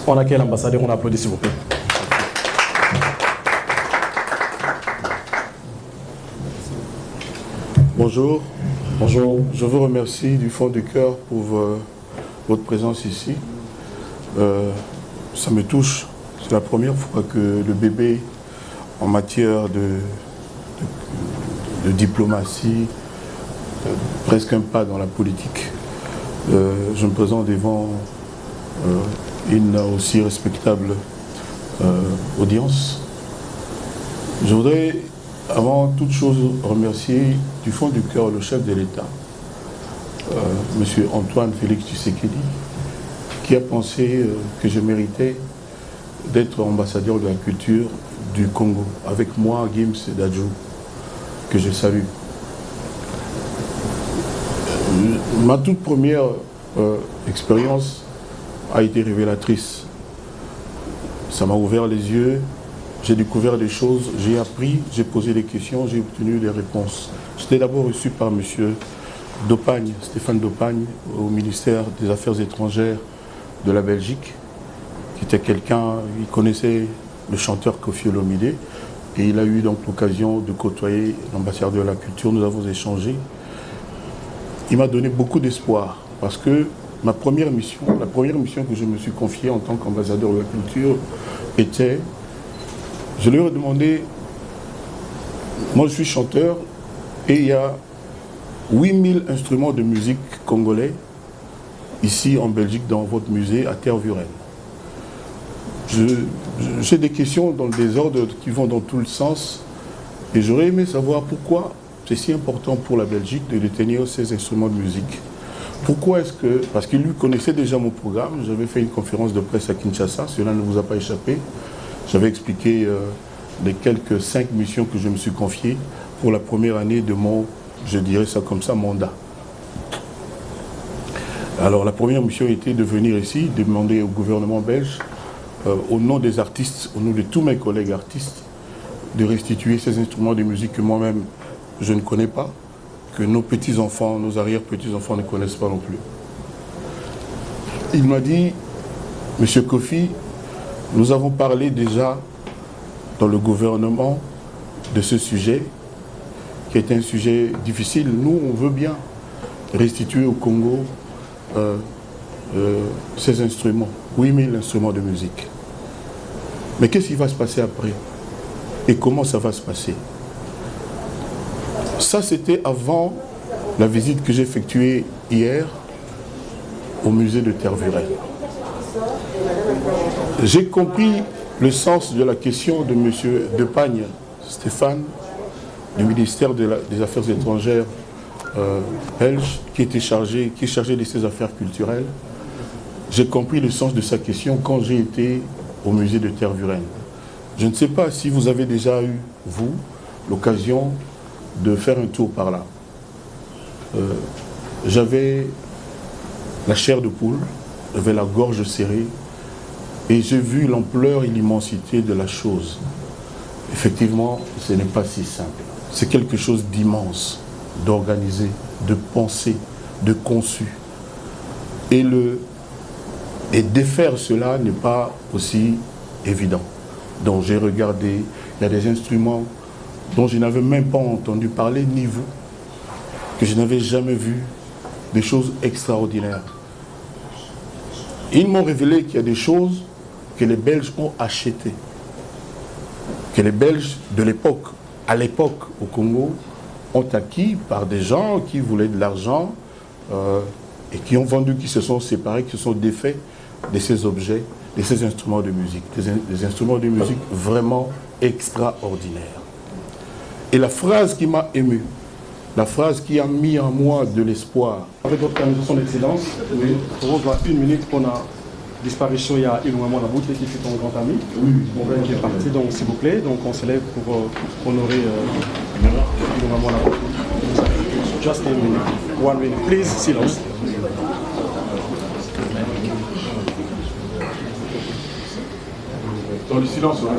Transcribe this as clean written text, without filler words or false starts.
On accueille l'ambassadeur, on applaudit s'il vous plaît. Bonjour. Bonjour. Je vous remercie du fond du cœur pour votre présence ici. Ça me touche. C'est la première fois que le bébé, en matière de diplomatie, presque un pas dans la politique. Je me présente devant une aussi respectable audience. Je voudrais, avant toute chose, remercier du fond du cœur le chef de l'État, M. Antoine Félix Tshisekedi, qui a pensé que je méritais d'être ambassadeur de la culture du Congo, avec moi, Gims Dadjou, que je salue. Ma toute première expérience a été révélatrice. Ça m'a ouvert les yeux, j'ai découvert des choses, j'ai appris, j'ai posé des questions, j'ai obtenu des réponses. J'étais d'abord reçu par M. Dopagne, Stéphane Dopagne, au ministère des Affaires étrangères de la Belgique, qui était quelqu'un, il connaissait le chanteur Koffi Olomide, et il a eu donc l'occasion de côtoyer l'ambassadeur de la culture, nous avons échangé. Il m'a donné beaucoup d'espoir, parce que la première mission que je me suis confiée en tant qu'ambassadeur de la culture était, je lui ai demandé, moi je suis chanteur, et il y a 8000 instruments de musique congolais, ici en Belgique, dans votre musée, à Tervuren. J'ai des questions dans le désordre qui vont dans tout le sens, et j'aurais aimé savoir pourquoi c'est si important pour la Belgique de détenir ces instruments de musique. Pourquoi est-ce que... Parce qu'il lui connaissait déjà mon programme, j'avais fait une conférence de presse à Kinshasa, cela ne vous a pas échappé. J'avais expliqué les quelques 5 missions que je me suis confiées pour la première année de mon, je dirais ça comme ça, mandat. Alors la première mission était de venir ici, de demander au gouvernement belge, au nom des artistes, au nom de tous mes collègues artistes, de restituer ces instruments de musique que moi-même je ne connais pas, que nos petits-enfants, nos arrière-petits-enfants ne connaissent pas non plus. Il m'a dit, Monsieur Koffi, nous avons parlé déjà dans le gouvernement de ce sujet, qui est un sujet difficile. Nous, on veut bien restituer au Congo ces instruments, 8000 instruments de musique. Mais qu'est-ce qui va se passer après? Et comment ça va se passer? Ça, c'était avant la visite que j'ai effectuée hier au musée de Tervuren. J'ai compris le sens de la question de M. Depagne, Stéphane, du ministère des Affaires étrangères belge, qui est chargé de ces affaires culturelles. J'ai compris le sens de sa question quand j'ai été au musée de Tervuren. Je ne sais pas si vous avez déjà eu, vous, l'occasion de faire un tour par là. J'avais la chair de poule, j'avais la gorge serrée, et j'ai vu l'ampleur et l'immensité de la chose. Effectivement, ce n'est pas si simple. C'est quelque chose d'immense, d'organisé, de pensé, de conçu. Et défaire cela n'est pas aussi évident. Donc j'ai regardé, il y a des instruments dont je n'avais même pas entendu parler, ni vous, que je n'avais jamais vu, des choses extraordinaires. Ils m'ont révélé qu'il y a des choses que les Belges ont achetées, que les Belges de l'époque, à l'époque au Congo, ont acquis par des gens qui voulaient de l'argent et qui ont vendu, qui se sont séparés, qui se sont défaits de ces objets, de ces instruments de musique, des instruments de musique vraiment extraordinaires. Et la phrase qui m'a ému, la phrase qui a mis en moi de l'espoir. Avec votre permission, son excellence, oui, on voit 1 minute qu'on a disparition, il y a Ilungamwa Bouté qui fut ton grand ami, qui est parti, donc s'il vous plaît, donc on se lève pour honorer Ilungamwa Bouté. Just a minute, 1 minute, please, silence. Dans le silence, ouais.